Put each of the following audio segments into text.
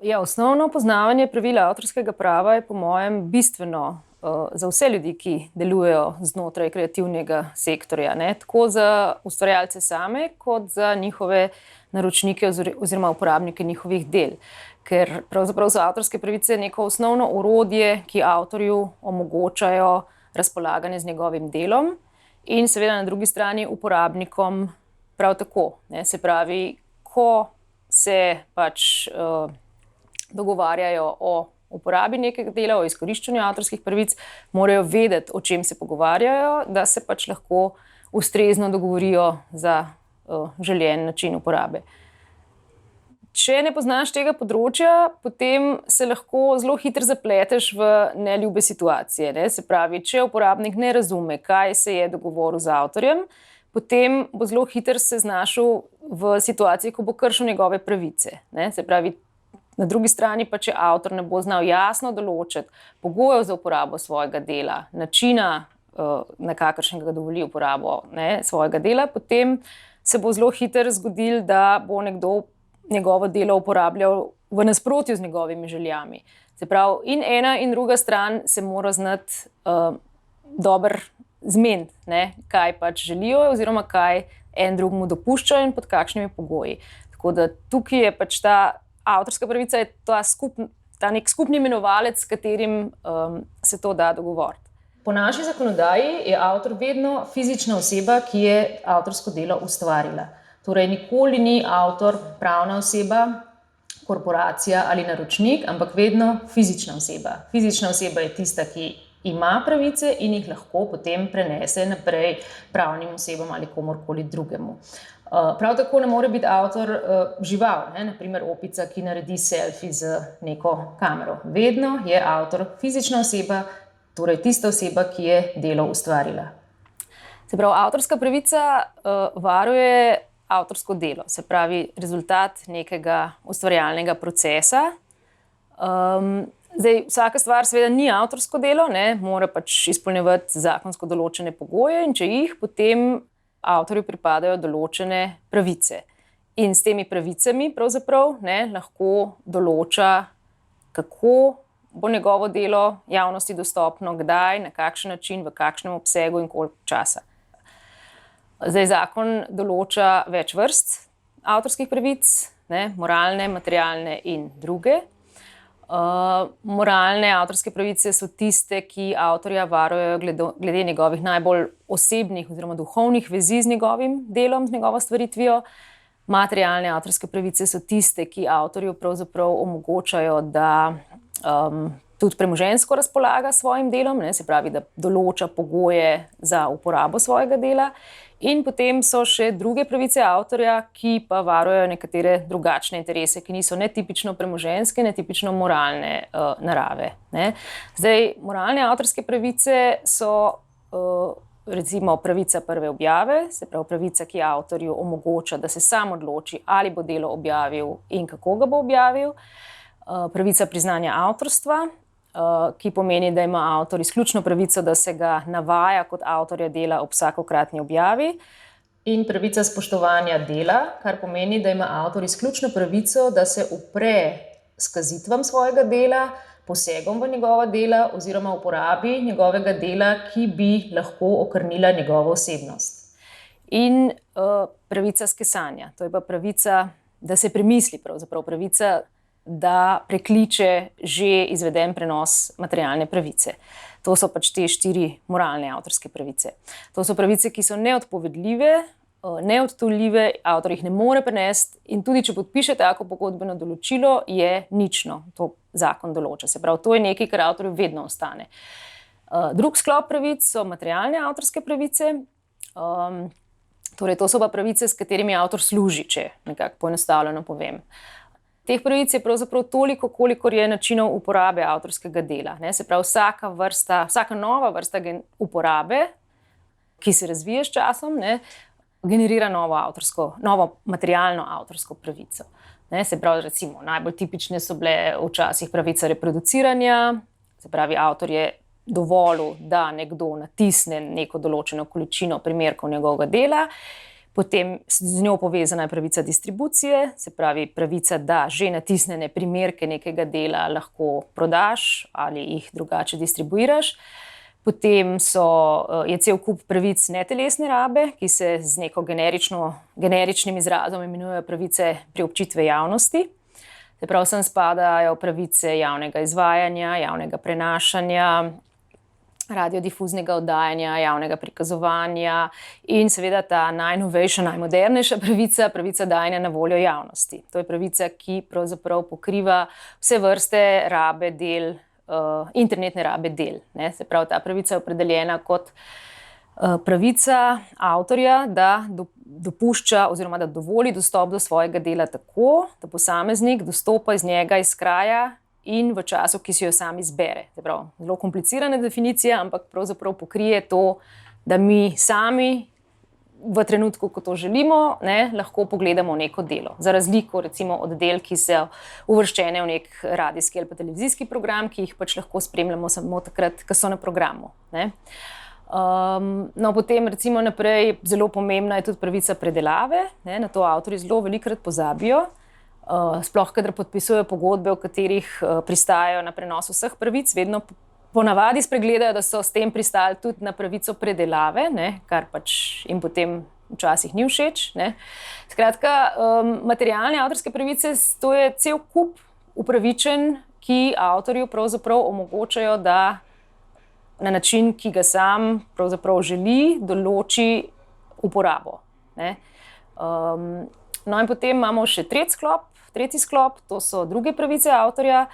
Ja, osnovno poznavanje pravil avtorskega prava je po mojem bistveno za vse ljudi, ki delujejo znotraj kreativnega sektorja, ne? Tako za ustvarjalce same, kot za njihove naročnike oziroma uporabnike njihovih del. Ker pravzaprav so avtorske pravice neko osnovno orodje, ki avtorju omogočajo razpolaganje z njegovim delom in seveda na drugi strani uporabnikom prav tako, ne? Se pravi, ko se pač dogovarjajo o uporabi nekega dela, o izkoriščanju avtorskih pravic, morajo vedeti, o čem se pogovarjajo, da se pač lahko ustrezno dogovorijo za željen način uporabe. Če ne poznaš tega področja, potem se lahko zelo hitro zapleteš v neljube situacije, ne? Se pravi, če uporabnik ne razume, kaj se je dogovoril z avtorjem, potem bo zelo hitro se znašel v situaciji, ko bo kršil njegove pravice, ne? Se pravi, na drugi strani pa, če avtor ne bo znal jasno določiti pogojev za uporabo svojega dela, načina, na kakršnega dovoli uporabo, ne, svojega dela, potem se bo zelo hitro zgodilo, da bo nekdo njegovo delo uporabljal v nasprotju z njegovimi željami. Se pravi, in ena in druga stran se mora znati dobro zmeniti, ne, kaj pač želijo oziroma kaj en drugemu dopuščajo in pod kakšnimi pogoji. Tako da tukaj je pač ta avtorska pravica je ta nek skupni imenovalec, s katerim se to da dogovoriti. Po naši zakonodaji je avtor vedno fizična oseba, ki je avtorsko delo ustvarila. Torej, nikoli ni avtor pravna oseba, korporacija ali naročnik, ampak vedno fizična oseba. Fizična oseba je tista, ki ima pravice in jih lahko potem prenese naprej pravnim osebam ali komorkoli drugemu. Prav tako ne more biti avtor žival, ne? Naprimer opica, ki naredi selfie z neko kamero. Vedno je avtor fizična oseba, torej tista oseba, ki je delo ustvarila. Se pravi, avtorska pravica varuje avtorsko delo, se pravi rezultat nekega ustvarjalnega procesa. Zdaj, vsaka stvar seveda ni avtorsko delo, ne? Mora pač izpolnjevati zakonsko določene pogoje in če jih, potem avtorju pripadajo določene pravice. In s temi pravicami pravzaprav, ne, lahko določa, kako bo njegovo delo javnosti dostopno, kdaj, na kakšen način, v kakšnem obsegu in koliko časa. Zdaj, zakon določa več vrst avtorskih pravic, ne, moralne, materialne in druge. Moralne avtorske pravice so tiste, ki avtorja varujejo glede njegovih najbolj osebnih oziroma duhovnih vezi z njegovim delom, z njegovo stvaritvijo. Materialne avtorske pravice so tiste, ki avtorju pravzaprav omogočajo, da tudi premoženjsko razpolaga s svojim delom, ne, se pravi, da določa pogoje za uporabo svojega dela. In potem so še druge pravice avtorja, ki pa varujejo nekatere drugačne interese, ki niso ne tipično premoženjske, ne tipično moralne narave, ne. Zdaj, moralne avtorske pravice so recimo pravica prve objave, se pravi pravica, ki avtorju omogoča, da se sam odloči, ali bo delo objavil in kako ga bo objavil. Pravica priznanja avtorstva, ki pomeni, da ima avtor izključno pravico, da se ga navaja kot avtorja dela ob vsakokratni objavi. In pravica spoštovanja dela, kar pomeni, da ima avtor izključno pravico, da se upre skazitvam svojega dela, posegom v njegova dela oziroma uporabi njegovega dela, ki bi lahko okrnila njegovo osebnost. In pravica skesanja, to je pa pravica, da se premisli, pravzaprav pravica, da prekliče že izveden prenos materialne pravice. To so pač te 4 moralne avtorske pravice. To so pravice, ki so neodpovedljive, neodtujljive, avtor jih ne more prenesti in tudi, če podpiše tako pogodbeno določilo, je nično. To zakon določa. Se pravi, to je nekaj, kar avtorju vedno ostane. Drug sklop pravic so materialne avtorske pravice. Torej, to so pa pravice, s katerimi avtor služi, če nekako poenostavljeno povem. Teh pravic je pravzaprav toliko, kolikor je načinov uporabe avtorskega dela, ne. Se pravi, vsaka nova vrsta uporabe, ki se razvije s časom, ne, generira novo materialno avtorsko pravico. Ne, se pravi, recimo, najbolj tipične so bile včasih pravica reproduciranja, se pravi, avtor je dovolil, da nekdo natisne neko določeno količino primerkov njegovega dela, Potem z njo povezana je pravica distribucije, se pravi pravica, da že natisnjene primerke nekega dela lahko prodaš ali jih drugače distribuiraš. Potem je cel kup pravic netelesne rabe, ki se z neko generičnim izrazom imenujejo pravice priobčitve javnosti. Se pravi, sem spadajo pravice javnega izvajanja, javnega prenašanja, radiodifuznega oddajanja, javnega prikazovanja in seveda ta najnovejša, najmodernejša pravica dajanja na voljo javnosti. To je pravica, ki pravzaprav pokriva vse vrste rabe del, internetne rabe del. Se pravi, ta pravica je opredeljena kot pravica avtorja, da dopušča oziroma da dovoli dostop do svojega dela tako, da posameznik dostopa iz njega iz kraja in v času, ki si jo sam izbere. Zelo komplicirana definicija, ampak pravzaprav pokrije to, da mi sami v trenutku, ko to želimo, lahko pogledamo neko delo. Za razliko recimo od del, ki so uvrščene v nek radijski ali pa televizijski program, ki jih pač lahko spremljamo samo takrat, ko so na programu. Potem recimo naprej zelo pomembna je tudi pravica predelave. Na to avtorji zelo velikokrat pozabijo. Sploh, kadar podpisujejo pogodbe, v katerih pristajajo na prenos vseh pravic, vedno ponavadi spregledajo, da so s tem pristali tudi na pravico predelave, kar pač jim potem včasih ni všeč. Skratka, materialne avtorske pravice, to je cel kup upravičenj, ki avtorju pravzaprav omogočajo, da na način, ki ga sam pravzaprav želi, določi uporabo. No in potem imamo še tretji sklop, to so druge pravice avtorja.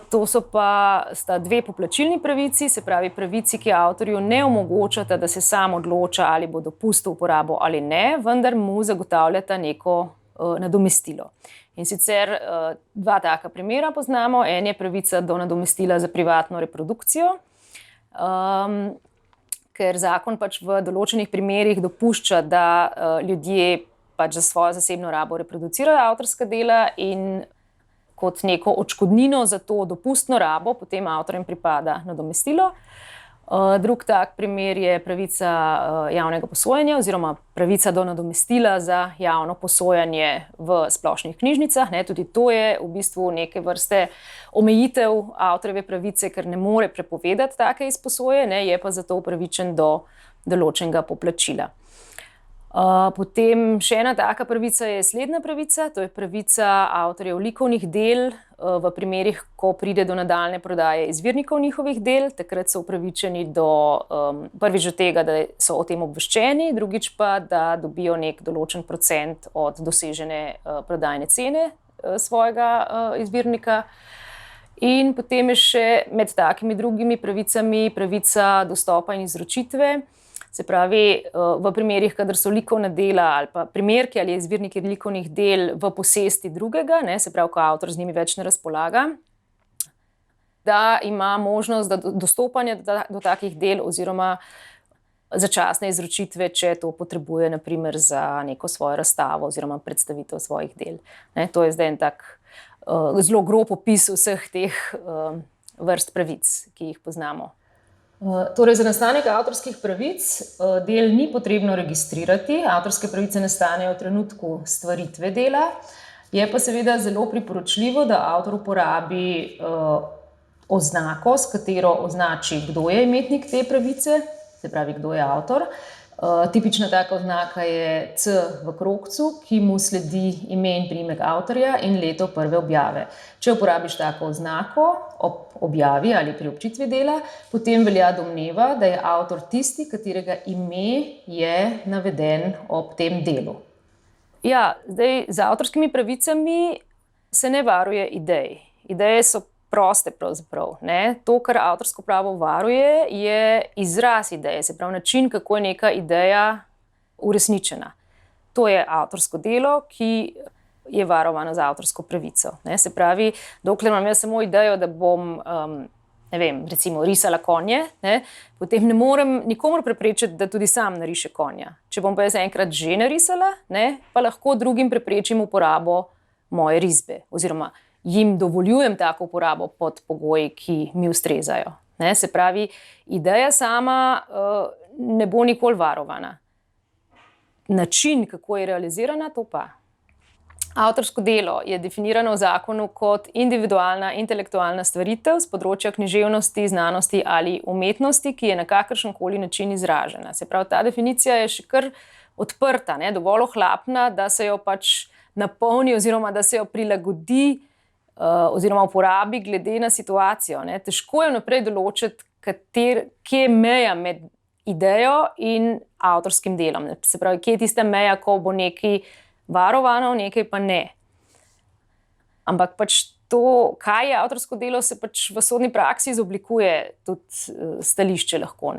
To sta dve poplačilni pravici, se pravi pravici, ki avtorju ne omogočata, da se sam odloča, ali bo dopustil uporabo ali ne, vendar mu zagotavljata neko nadomestilo. In sicer dva taka primera poznamo. En je pravica do nadomestila za privatno reprodukcijo, ker zakon pač v določenih primerih dopušča, da ljudje pač za svojo zasebno rabo reproducirajo avtorska dela in kot neko odškodnino za to dopustno rabo potem avtorjem pripada nadomestilo. Drug tak primer je pravica javnega posojanja oziroma pravica do nadomestila za javno posojanje v splošnih knjižnicah. Tudi to je v bistvu neke vrste omejitev avtorjeve pravice, ker ne more prepovedati take izposoje, je pa zato upravičen do določenega poplačila. Potem še ena taka pravica je slednja pravica, to je pravica avtorjev likovnih del v primerih, ko pride do nadaljnje prodaje izvirnikov njihovih del. Takrat so upravičeni prvič do tega, da so o tem obveščeni, drugič pa, da dobijo nek določen procent od dosežene prodajne cene svojega izvirnika. In potem je še med takimi drugimi pravicami pravica dostopa in izročitve. Se pravi, v primerih, kadar so likovna dela ali pa primerki ali izvirniki likovnih del v posesti drugega, se pravi, ko avtor z njimi več ne razpolaga, da ima možnost dostopanja do takih del oziroma začasne izročitve, če to potrebuje na primer za neko svojo razstavo oziroma predstavitev svojih del. To je zdaj en tak zelo grob opis vseh teh vrst pravic, ki jih poznamo. Torej, za nastanek avtorskih pravic del ni potrebno registrirati. Avtorske pravice nastanejo v trenutku stvaritve dela. Je pa seveda zelo priporočljivo, da avtor uporabi oznako, s katero označi, kdo je imetnik te pravice, se pravi, kdo je avtor. Tipična taka oznaka je C v krogcu, ki mu sledi ime in priimek avtorja in leto prve objave. Če uporabiš tako oznako ob objavi ali priobčitvi dela, potem velja domneva, da je avtor tisti, katerega ime je naveden ob tem delu. Ja, zdaj z avtorskimi pravicami se ne varuje idej. Ideje so proste pravzaprav. To, kar avtorsko pravo varuje, je izraz ideje, se pravi način, kako je neka ideja uresničena. To je avtorsko delo, ki je varovano z avtorsko pravico. Se pravi, dokler imam jaz samo idejo, da bom recimo risala konje, potem ne morem nikomur preprečiti, da tudi sam nariše konja. Če bom pa jaz enkrat že narisala, pa lahko drugim preprečim uporabo moje risbe oziroma jim dovoljujem tako uporabo pod pogoji, ki mi ustrezajo. Se pravi, ideja sama ne bo nikoli varovana. način, kako je realizirana, to pa. Avtorsko delo je definirano v zakonu kot individualna intelektualna stvaritev z področja književnosti, znanosti ali umetnosti, ki je na kakršenkoli način izražena. Se pravi, ta definicija je še kar odprta, dovolj ohlapna, da se jo pač napolni oziroma da se jo prilagodi oziroma uporabi glede na situacijo. Težko je vnaprej določiti, kje je meja med idejo in avtorskim delom. Se pravi, kje je tista meja, ko bo nekaj varovano, nekaj pa ne. Ampak pač to, kaj je avtorsko delo, se pač v sodni praksi izoblikuje tudi stališče lahko.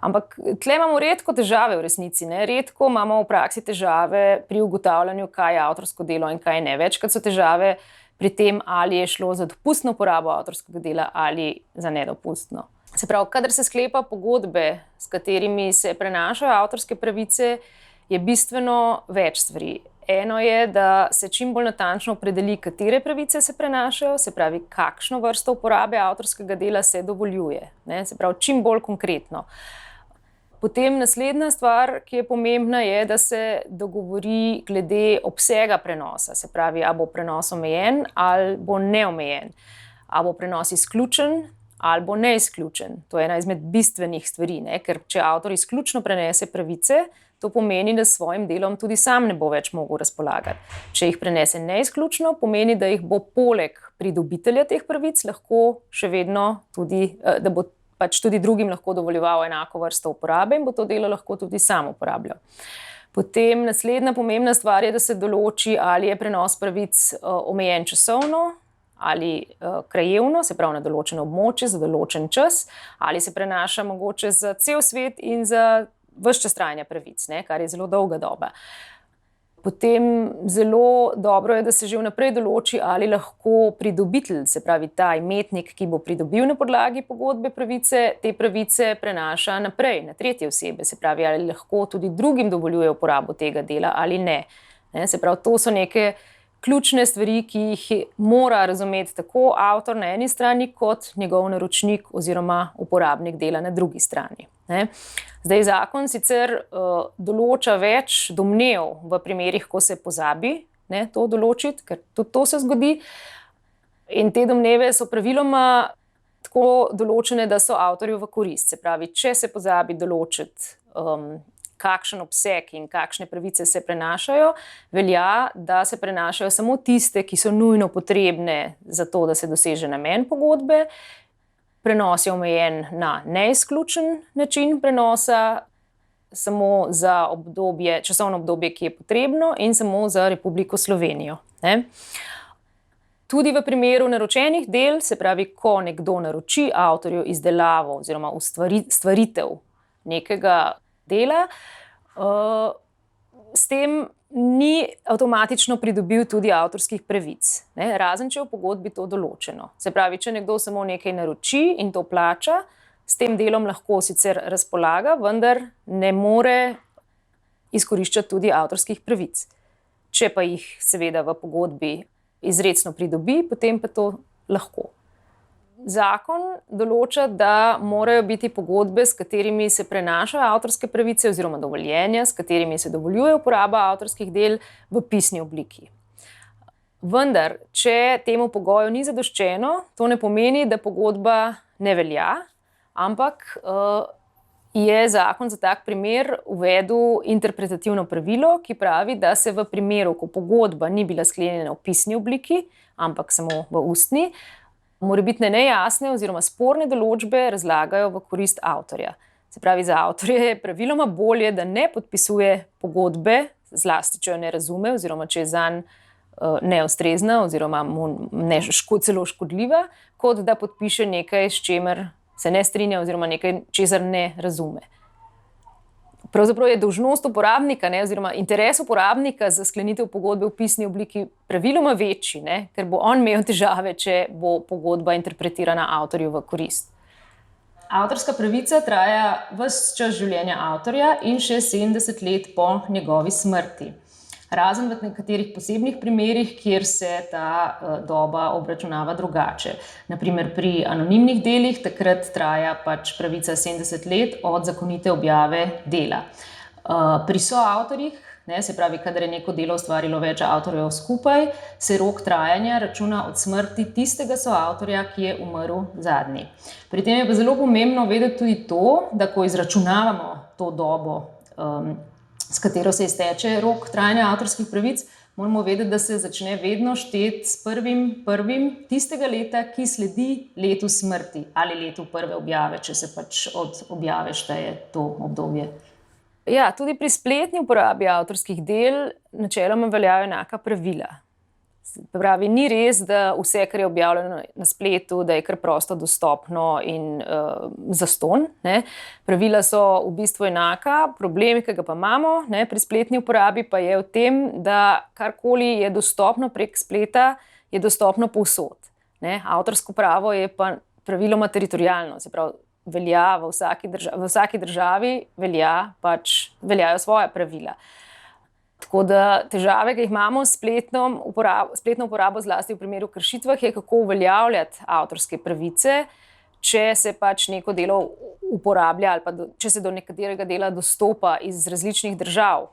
Ampak tle imamo redko težave v resnici. Redko imamo v praksi težave pri ugotavljanju, kaj je avtorsko delo in kaj ne. Večkrat so težave pri tem, ali je šlo za dopustno uporabo avtorskega dela ali za nedopustno. Se pravi, kadar se sklepa pogodbe, s katerimi se prenašajo avtorske pravice, je bistveno več stvari. Eno je, da se čim bolj natančno opredeli, katere pravice se prenašajo, se pravi, kakšno vrsto uporabe avtorskega dela se dovoljuje. Se pravi, čim bolj konkretno. Potem naslednja stvar, ki je pomembna, je, da se dogovori glede obsega prenosa. Se pravi, ali bo prenos omejen ali bo neomejen. Ali bo prenos izključen ali bo neizključen. To je ena izmed bistvenih stvari, ker če avtor izključno prenese pravice, to pomeni, da s svojim delom tudi sam ne bo več mogel razpolagati. Če jih prenese neizključno, pomeni, da jih bo poleg pridobitelja teh pravic lahko še vedno tudi, da bo pač tudi drugim lahko dovoljeval enako vrsto uporabe in bo to delo lahko tudi sam uporabljal. Potem naslednja pomembna stvar je, da se določi, ali je prenos pravic omejen časovno ali krajevno, se pravi na določeno območje, za določen čas, ali se prenaša mogoče za cel svet in za ves čas trajanja pravic, kar je zelo dolga doba. Potem zelo dobro je, da se že vnaprej določi, ali lahko pridobitelj, se pravi ta imetnik, ki bo pridobil na podlagi pogodbe pravice, te pravice prenaša naprej na tretje osebe, se pravi, ali lahko tudi drugim dovoljuje uporabo tega dela ali ne. Se pravi, to so neke ključne stvari, ki jih mora razumeti tako avtor na eni strani, kot njegov naročnik oziroma uporabnik dela na drugi strani. Zdaj, zakon sicer določa več domnev v primerih, ko se pozabi to določiti, ker tudi to se zgodi. In te domneve so praviloma tako določene, da so avtorju v korist. Se pravi, če se pozabi določiti, kakšen obseg in kakšne pravice se prenašajo, velja, da se prenašajo samo tiste, ki so nujno potrebne za to, da se doseže namen pogodbe. Prenos je omejen na neizključen način prenosa, samo za časovno obdobje, ki je potrebno, in samo za Republiko Slovenijo. Tudi v primeru naročenih del, se pravi, ko nekdo naroči avtorju izdelavo oziroma stvaritev nekega dela, s tem ni avtomatično pridobil tudi avtorskih pravic, razen če je v pogodbi to določeno. Se pravi, če nekdo samo nekaj naroči in to plača, s tem delom lahko sicer razpolaga, vendar ne more izkoriščati tudi avtorskih pravic. Če pa jih seveda v pogodbi izrecno pridobi, potem pa to lahko. Zakon določa, da morajo biti pogodbe, s katerimi se prenašajo avtorske pravice oziroma dovoljenja, s katerimi se dovoljuje uporaba avtorskih del, v pisni obliki. Vendar, če temu pogoju ni zadoščeno, to ne pomeni, da pogodba ne velja, ampak je zakon za tak primer uvedel interpretativno pravilo, ki pravi, da se v primeru, ko pogodba ni bila sklenjena v pisni obliki, ampak samo v ustni, morebitne nejasne oziroma sporne določbe razlagajo v korist avtorja. Se pravi, za avtorja je praviloma bolje, da ne podpisuje pogodbe, zlasti če jo ne razume oziroma če je zanj neustrezna oziroma mu celo škodljiva, kot da podpiše nekaj, s čemer se ne strinja oziroma nekaj, česar ne razume. Pravzaprav je dolžnost uporabnika oziroma interes uporabnika za sklenitev pogodbe v pisni obliki praviloma večji, ker bo on imel težave, če bo pogodba interpretirana avtorju v korist. Avtorska pravica traja ves čas življenja avtorja in še 70 let po njegovi smrti. Razen v nekaterih posebnih primerih, kjer se ta doba obračunava drugače. Na primer pri anonimnih delih takrat traja pač pravica 70 let od zakonite objave dela. Pri soavtorjih, se pravi, kadar je neko delo ustvarilo več avtorjev skupaj, se rok trajanja računa od smrti tistega soavtorja, ki je umrl zadnji. Pri tem je pa zelo pomembno vedeti tudi to, da ko izračunavamo to dobo, s katero se izteče rok trajanja avtorskih pravic, moramo vedeti, da se začne vedno šteti s 1.1. tistega leta, ki sledi letu smrti ali letu prve objave, če se pač od objave šteje to obdobje. Ja, tudi pri spletni uporabi avtorskih del načeloma veljajo enaka pravila. Pravi, ni res, da vse, kar je objavljeno na spletu, da je kar prosto dostopno in zastonj. Pravila so v bistvu enaka, problem, ki ga pa imamo pri spletni uporabi, pa je v tem, da karkoli je dostopno prek spleta, je dostopno povsod. Avtorsko pravo je pa praviloma teritorialno, se pravi, velja v vsaki državi, veljajo svoja pravila. Tako da težave, ki jih imamo s spletno uporabo, zlasti v primeru kršitvah, je, kako uveljavljati avtorske pravice, če se pač neko delo uporablja ali pa če se do nekaterega dela dostopa iz različnih držav.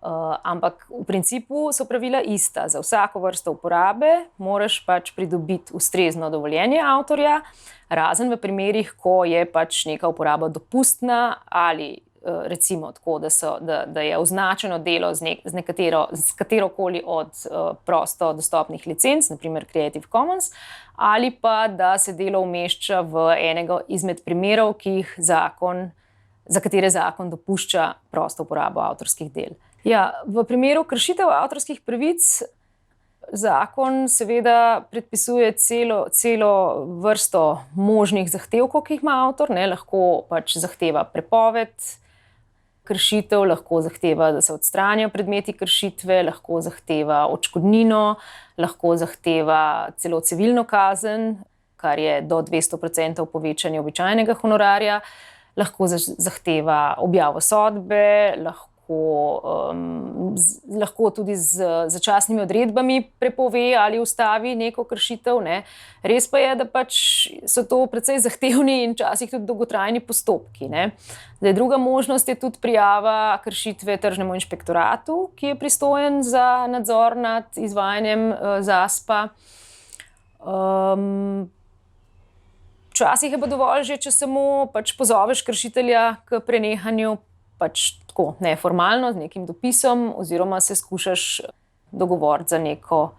Ampak v principu so pravila ista. Za vsako vrsto uporabe moraš pač pridobiti ustrezno dovoljenje avtorja, razen v primerih, ko je pač neka uporaba dopustna ali recimo tako, da je označeno delo z katerokoli od prosto dostopnih licenc, naprimer Creative Commons, ali pa da se delo umešča v enega izmed primerov, za katere zakon dopušča prosto uporabo avtorskih del. Ja, v primeru kršitev avtorskih pravic zakon seveda predpisuje celo vrsto možnih zahtevkov, ki jih ima avtor. Lahko pač zahteva prepoved kršitev, lahko zahteva, da se odstranijo predmeti kršitve, lahko zahteva odškodnino, lahko zahteva celo civilno kazen, kar je do 200% povečanja običajnega honorarja, lahko zahteva objavo sodbe, lahko tudi z začasnimi odredbami prepove ali ustavi neko kršitev. Res pa je, da pač so to precej zahtevni in včasih tudi dolgotrajni postopki. Druga možnost je tudi prijava kršitve tržnemu inšpektoratu, ki je pristojen za nadzor nad izvajanjem ZASP-a. Včasih je pa dovolj že, če samo pač pozoveš kršitelja k prenehanju, pač tako neformalno, z nekim dopisom, oziroma se skušaš dogovoriti za neko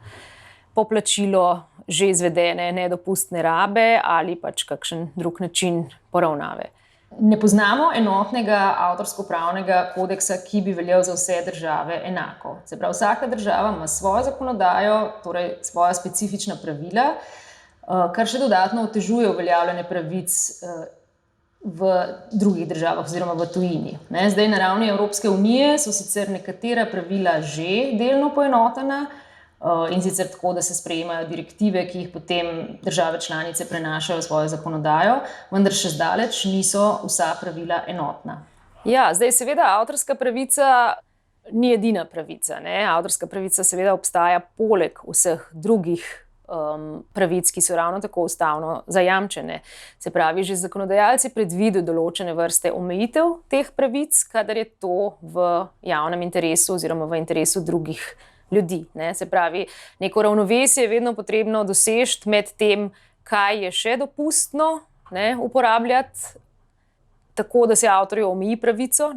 poplačilo že izvedene nedopustne rabe ali pač kakšen drug način poravnave. Ne poznamo enotnega avtorsko-pravnega kodeksa, ki bi veljal za vse države enako. Se pravi, vsaka država ima svojo zakonodajo, torej svoja specifična pravila, kar še dodatno otežuje uveljavljanje pravic v drugih državah oziroma v tujini. Zdaj na ravni Evropske unije so sicer nekatera pravila že delno poenotena, in sicer tako, da se sprejemajo direktive, ki jih potem države članice prenašajo v svojo zakonodajo, vendar še zdaleč niso vsa pravila enotna. Ja, zdaj seveda avtorska pravica ni edina pravica. Avtorska pravica seveda obstaja poleg vseh drugih pravic, ki so ravno tako ustavno zajamčene. Se pravi, že zakonodajalci predvidijo določene vrste omejitev teh pravic, kadar je to v javnem interesu oziroma v interesu drugih ljudi. Se pravi, neko ravnovesje je vedno potrebno doseči med tem, kaj je še dopustno uporabljati, tako da se avtorju omeji pravico,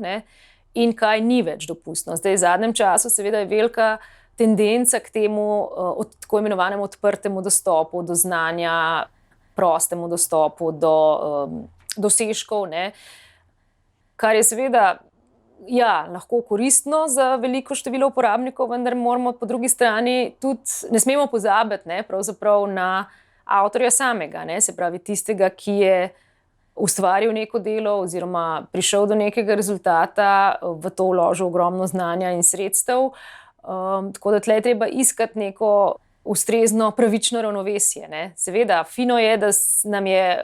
in kaj ni več dopustno. Zdaj, v zadnjem času seveda je velika tendenca k temu tako imenovanemu odprtemu dostopu do znanja, prostemu dostopu do dosežkov, kar je seveda lahko koristno za veliko število uporabnikov, vendar moramo po drugi strani tudi, ne smemo pozabiti pravzaprav na avtorja samega, se pravi tistega, ki je ustvaril neko delo oziroma prišel do nekega rezultata, v to vložil ogromno znanja in sredstev. Tako da tle je treba iskati neko ustrezno pravično ravnovesje. Seveda, fino je, da nam je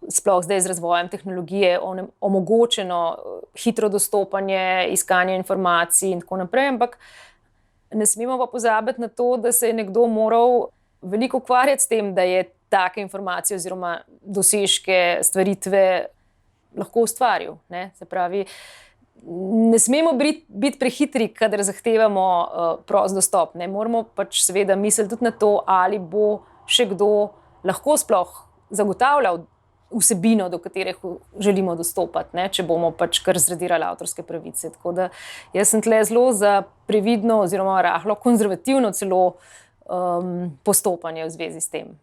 sploh zdaj z razvojem tehnologije omogočeno hitro dostopanje, iskanje informacij in tako naprej, ampak ne smemo pa pozabiti na to, da se je nekdo moral veliko ukvarjati s tem, da je take informacije oziroma dosežke, stvaritve lahko ustvaril. Se pravi, ne smemo biti prehitri, kadar zahtevamo prost dostop. Ne moramo pač seveda misliti tudi na to, ali bo še kdo lahko sploh zagotavljal vsebino, do katerih želimo dostopati, ne, če bomo pač kar zradirali avtorske pravice. Tako da jaz sem tle zelo za previdno oziroma rahlo konzervativno celo postopanje v zvezi s tem.